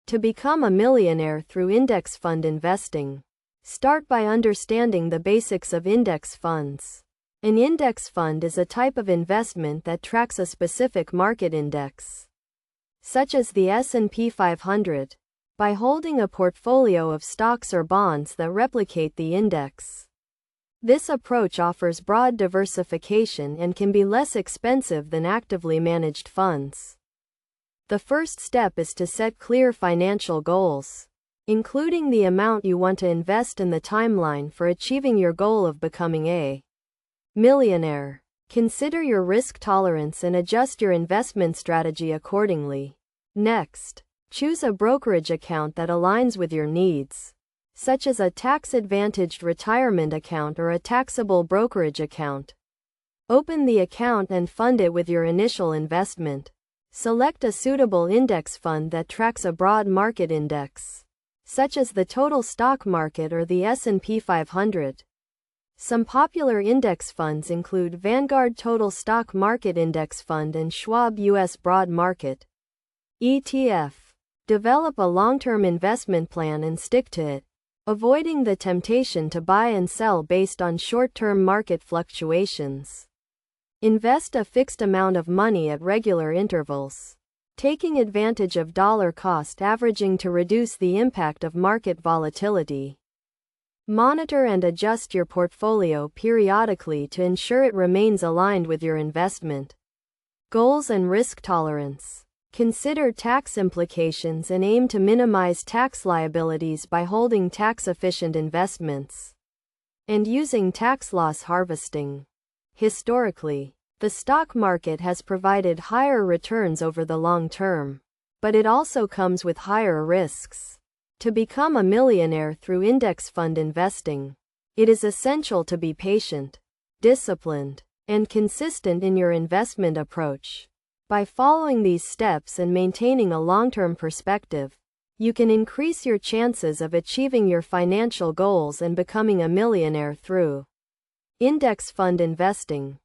To become a millionaire through index fund investing. Start by understanding the basics of index funds. An index fund is a type of investment that tracks a specific market index, such as the S&P 500, by holding a portfolio of stocks or bonds that replicate the index. This approach offers broad diversification and can be less expensive than actively managed funds. The first step is to set clear financial goals, including the amount you want to invest and the timeline for achieving your goal of becoming a millionaire. Consider your risk tolerance and adjust your investment strategy accordingly. Next, choose a brokerage account that aligns with your needs, such as a tax-advantaged retirement account or a taxable brokerage account. Open the account and fund it with your initial investment. Select a suitable index fund that tracks a broad market index, such as the total stock market or the S&P 500. Some popular index funds include Vanguard Total Stock Market Index Fund and Schwab U.S. Broad Market ETF. Develop a long-term investment plan and stick to it, avoiding the temptation to buy and sell based on short-term market fluctuations. Invest a fixed amount of money at regular intervals, taking advantage of dollar cost averaging to reduce the impact of market volatility. Monitor and adjust your portfolio periodically to ensure it remains aligned with your investment goals and risk tolerance. Consider tax implications and aim to minimize tax liabilities by holding tax-efficient investments and using tax loss harvesting. Historically, the stock market has provided higher returns over the long term, but it also comes with higher risks. To become a millionaire through index fund investing, it is essential to be patient, disciplined, and consistent in your investment approach. By following these steps and maintaining a long-term perspective, you can increase your chances of achieving your financial goals and becoming a millionaire through index fund investing.